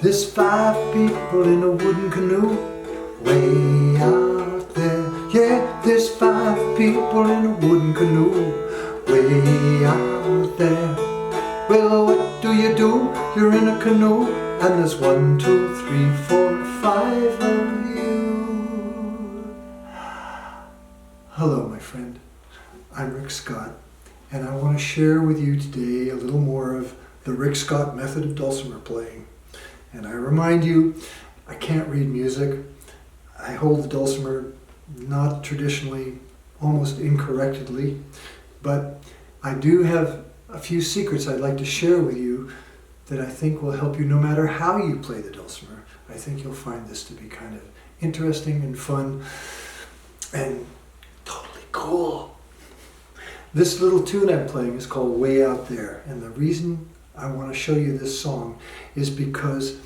There's 5 people in a wooden canoe way out there. Yeah, there's 5 people in a wooden canoe way out there. Well, what do? You're in a canoe and there's 1, 2, 3, 4, 5 of you. Hello, my friend. I'm Rick Scott, and I want to share with you today a little more of the Rick Scott method of dulcimer playing. And I remind you, I can't read music. I hold the dulcimer not traditionally, almost incorrectly, but I do have a few secrets I'd like to share with you that I think will help you no matter how you play the dulcimer. I think you'll find this to be kind of interesting and fun and totally cool. This little tune I'm playing is called Way Out There, and the reason I want to show you this song is because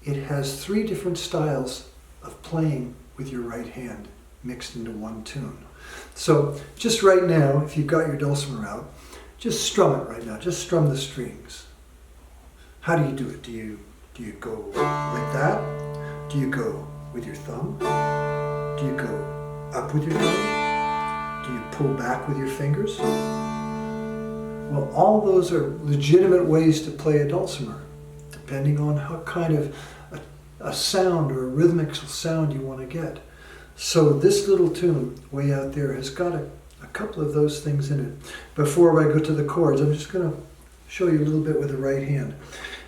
it has 3 different styles of playing with your right hand mixed into one tune. So just right now, if you've got your dulcimer out, just strum it right now. Just strum the strings. How do you do it? Do you go like that? Do you go with your thumb? Do you go up with your thumb? Do you pull back with your fingers? Well, all those are legitimate ways to play a dulcimer, depending on how kind of a sound or a rhythmic sound you want to get. So this little tune, Way Out There, has got a couple of those things in it. Before I go to the chords, I'm just going to show you a little bit with the right hand.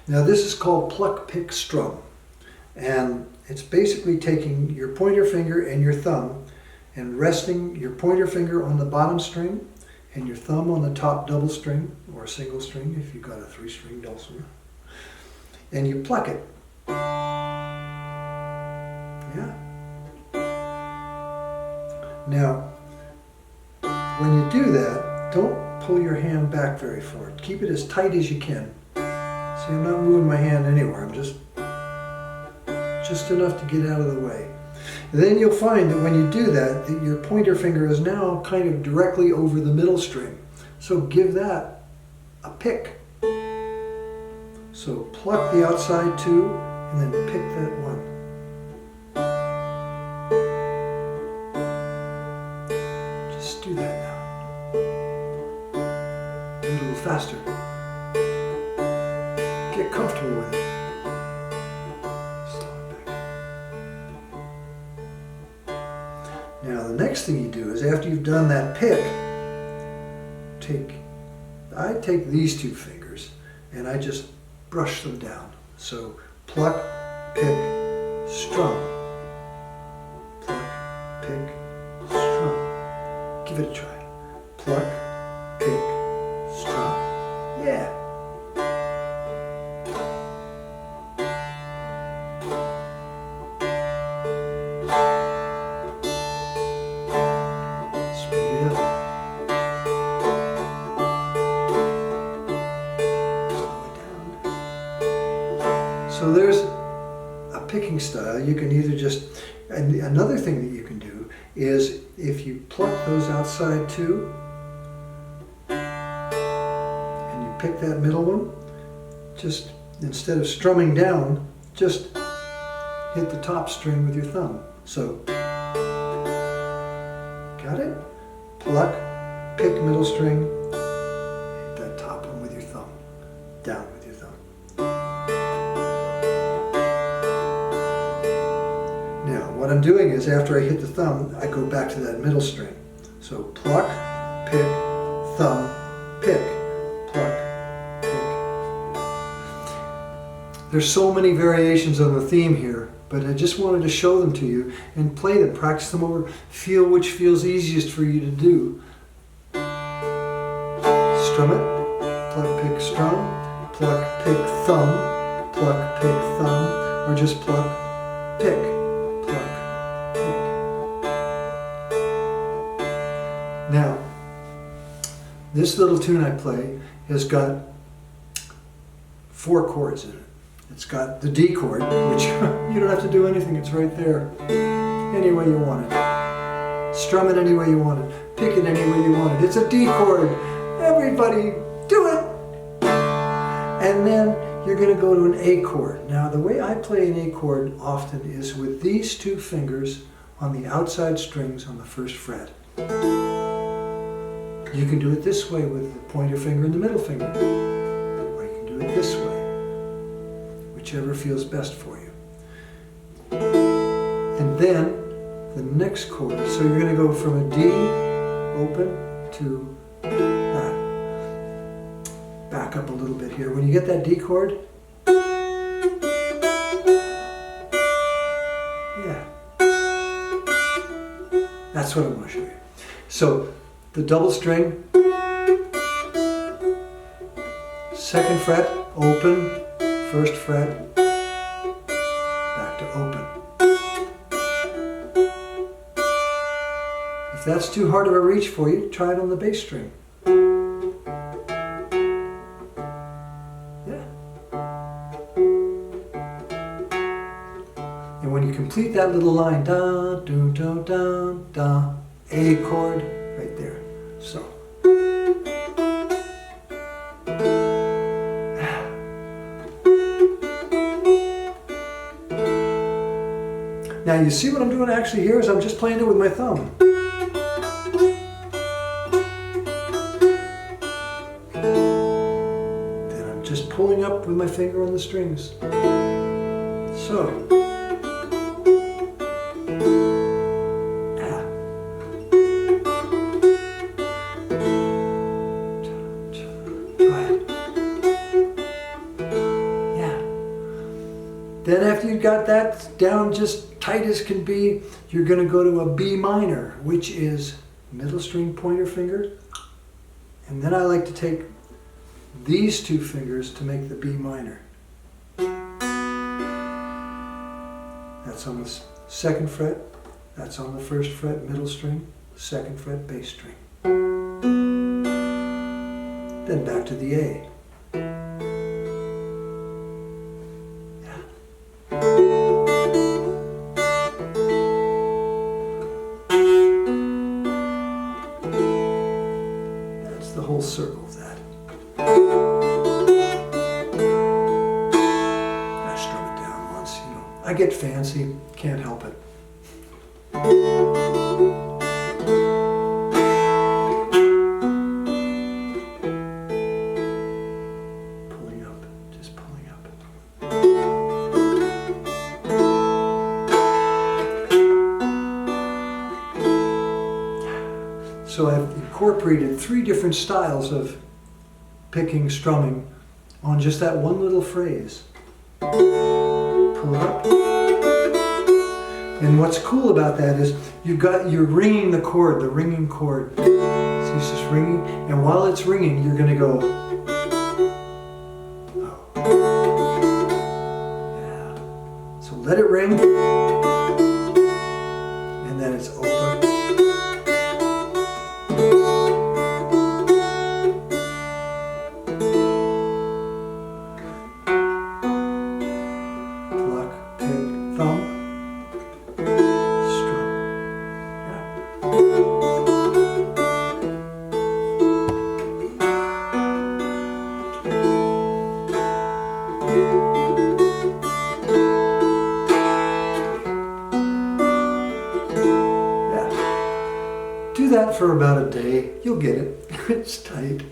Now this is called pluck, pick, strum. And it's basically taking your pointer finger and your thumb and resting your pointer finger on the bottom string and your thumb on the top double string or single string if you've got a 3-string dulcimer. And you pluck it. Yeah. Now, when you do that, don't pull your hand back very far. Keep it as tight as you can. See, I'm not moving my hand anywhere. I'm just enough to get out of the way. And then you'll find that when you do that, that your pointer finger is now kind of directly over the middle string. So give that a pick. So pluck the outside 2 and then pick that 1. Just do that now. A little faster. Get comfortable with it. Now the next thing you do is after you've done that pick, I take these 2 fingers and I just brush them down. So pluck, pick, strum. Pluck, pick, strum. Give it a try. Pluck, pick, strum. Yeah. So there's a picking style. You can either just, and another thing that you can do is if you pluck those outside 2 and you pick that middle one, just instead of strumming down, just hit the top string with your thumb. So, got it? Pluck, pick middle string, hit that top one with your thumb, down with your thumb. Now, what I'm doing is after I hit the thumb, I go back to that middle string. So pluck, pick, thumb, pick, pluck, pick. There's so many variations on the theme here, but I just wanted to show them to you and play them, practice them over, feel which feels easiest for you to do. Strum it, pluck, pick, strum, pluck, pick, thumb, pluck, pick, thumb, or just pluck, pick. Now, this little tune I play has got 4 chords in it. It's got the D chord, which you don't have to do anything, it's right there. Any way you want it. Strum it any way you want it. Pick it any way you want it. It's a D chord. Everybody do it! And then you're going to go to an A chord. Now the way I play an A chord often is with these two fingers on the outside strings on the first fret. You can do it this way with the pointer finger and the middle finger. Or you can do it this way, whichever feels best for you. And then the next chord. So you're going to go from a D open to that. Back up a little bit here. When you get that D chord, yeah, that's what I want to show you. So the double string, second fret, open, first fret, back to open. If that's too hard of a reach for you, try it on the bass string. Yeah. And when you complete that little line, da, do, do, da, da, A chord, right there. So. Now you see what I'm doing actually here is I'm just playing it with my thumb. Then I'm just pulling up with my finger on the strings. So. Then after you've got that down just tight as can be, you're going to go to a B minor, which is middle string pointer finger. And then I like to take these two fingers to make the B minor. That's on the second fret, that's on the first fret, middle string, second fret, bass string. Then back to the A. The whole circle of that. I strum it down once, you know. I get fancy, can't help it. Pulling up, just pulling up. So I've incorporated 3 different styles of picking strumming on just that one little phrase. Pull it up. And what's cool about that is you're ringing the chord, the ringing chord. See, it's just ringing, and while it's ringing, you're going to go. Oh. Yeah. So let it ring, and then it's open. Do that for about a day. You'll get it. It's tight.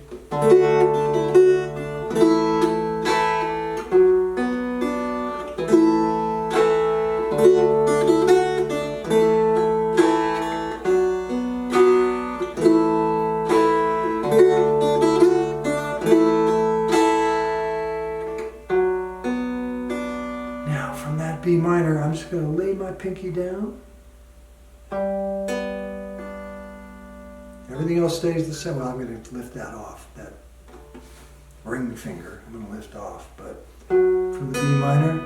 Now from that B minor, I'm just going to lay my pinky down. Everything else stays the same. Well, I'm going to lift that off, that ring finger. I'm going to lift off, but from the B minor,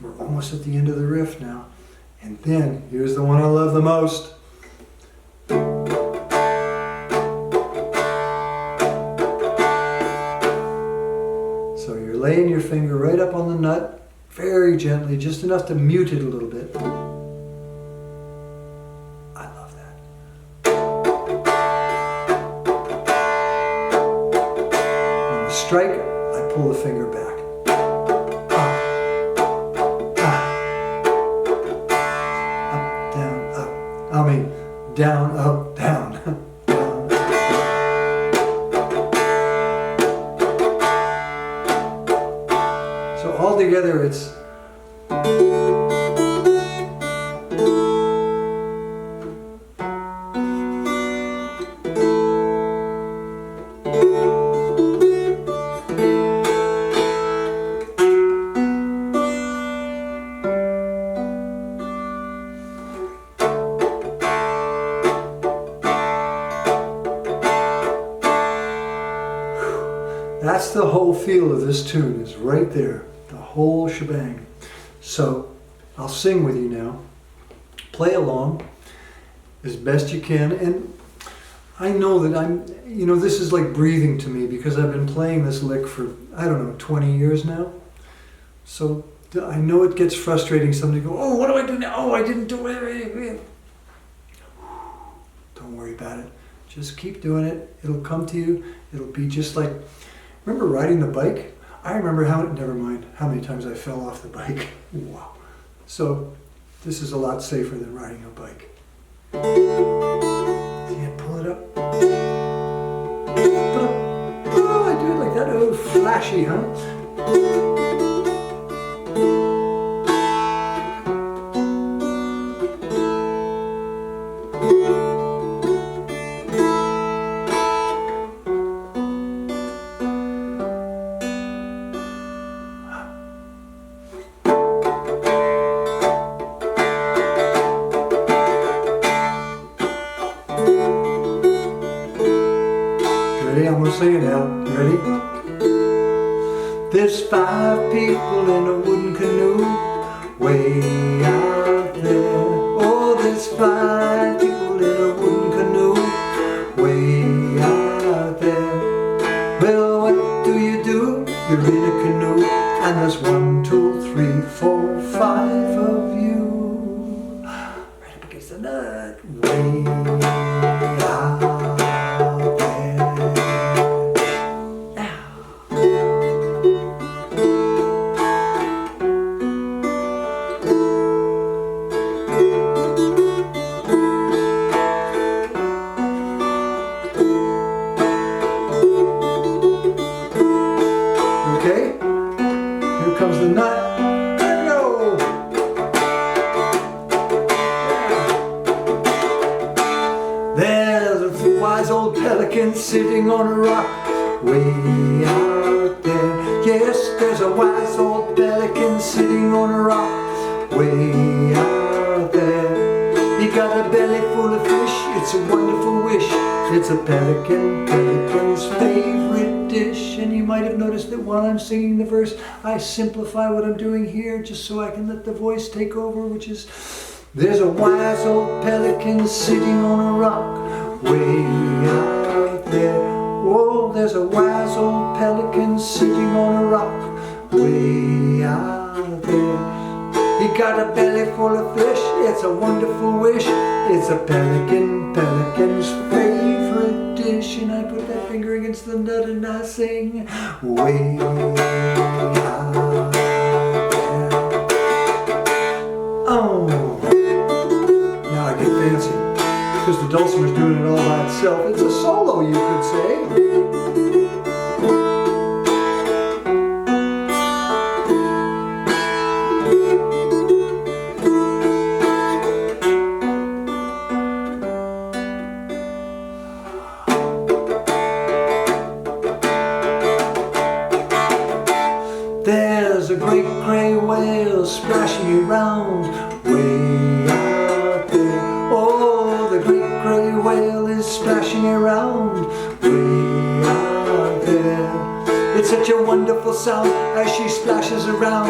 we're almost at the end of the riff now. And then, here's the one I love the most. So you're laying your finger right up on the nut, very gently, just enough to mute it a little bit. I love that. strike, I pull the finger back. Down, up, down, down. So all together it's that's the whole feel of this tune, is right there, the whole shebang. So I'll sing with you now. Play along as best you can. And I know that this is like breathing to me because I've been playing this lick for, I don't know, 20 years now. So I know it gets frustrating. Somebody go, oh, what do I do now? Oh, I didn't do it. Don't worry about it. Just keep doing it. It'll come to you. It'll be just like, remember riding the bike? I remember never mind how many times I fell off the bike. Wow. So this is a lot safer than riding a bike. Yeah, pull it up. Oh, I do it like that. Oh, flashy, huh? I'm gonna sing it now. You ready? There's 5 people in a wooden canoe way out there. Oh, there's 5 people in a wooden canoe way out there. Well, what do? You're in a canoe and there's 1, 2, 3, 4, 5 of you. Right up against the nut. Way out. Comes the nut. There we go. There's a wise old pelican sitting on a rock way out there. Yes, there's a wise old pelican sitting on a rock way out there. He got a belly full of fish. It's a wonderful wish. It's a pelican's favorite dish. And you might have noticed that while I'm singing the verse, I simplify what I'm doing here just so I can let the voice take over, which is, there's a wise old pelican sitting on a rock way out there. Oh, there's a wise old pelican sitting on a rock way out there. He got a belly full of fish, it's a wonderful wish. It's a pelican's favorite dish. And I put that finger against the nut and I sing, way out there. Oh, now I get fancy, because the dulcimer's doing it all by itself. It's a solo, you could say. There's a great gray whale splashing around way out there. Oh, the great gray whale is splashing around way out there. It's such a wonderful sound as she splashes around.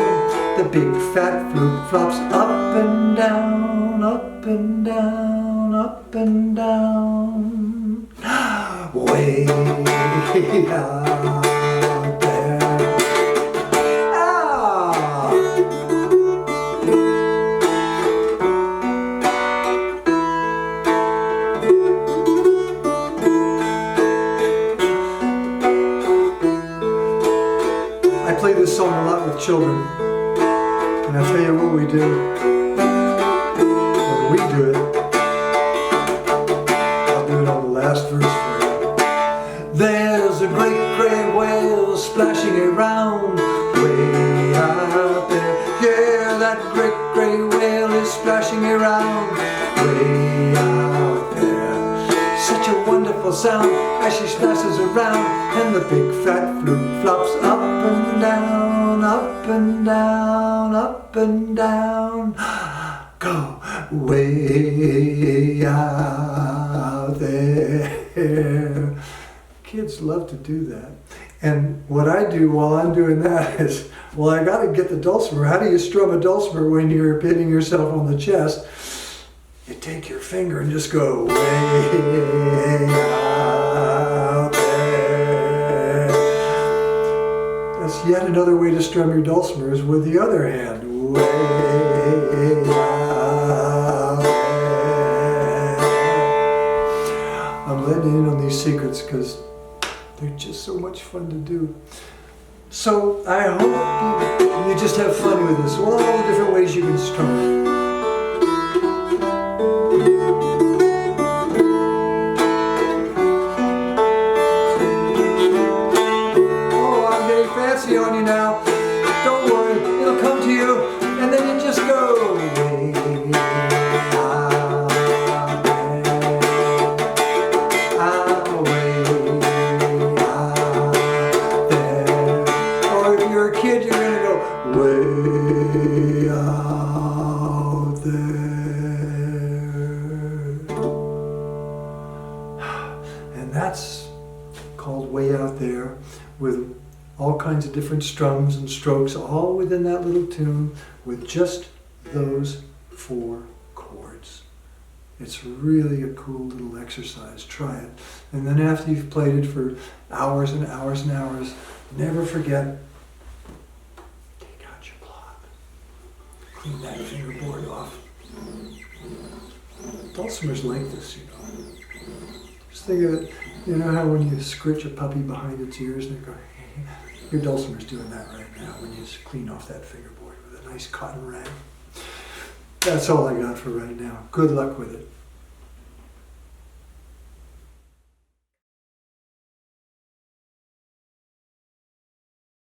The big fat flute flops up and down, up and down, up and down. Way out. children. And I'll tell you what we do. When we do it, I'll do it on the last verse for you. There's a great gray whale splashing around way out there. Yeah, that great gray whale is splashing around way out there. Such a wonderful sound as she splashes around, and the big fat flute flops up and down, up and down, up and down. Go way out there. Kids love to do that. And what I do while I'm doing that is, well, I got to get the dulcimer. How do you strum a dulcimer when you're hitting yourself on the chest? You take your finger and just go way out there. That's yet another way to strum your dulcimer, is with the other hand. Way out there. I'm letting in on these secrets because they're just so much fun to do. So I hope you just have fun with this. All the different ways you can strum. Fancy on you now. Don't worry, it'll come to you, and then you just go way out there, way out there. Or if you're a kid, you're gonna go way out there. And that's called Way Out There, with all kinds of different strums and strokes, all within that little tune, with just those 4 chords. It's really a cool little exercise. Try it. And then after you've played it for hours and hours and hours, never forget, take out your block. Clean that fingerboard off. Dulcimers like this, you know. Just think of it, you know how when you scritch a puppy behind its ears and they go, your dulcimer's doing that right now when you just clean off that fingerboard with a nice cotton rag. That's all I got for right now. Good luck with it.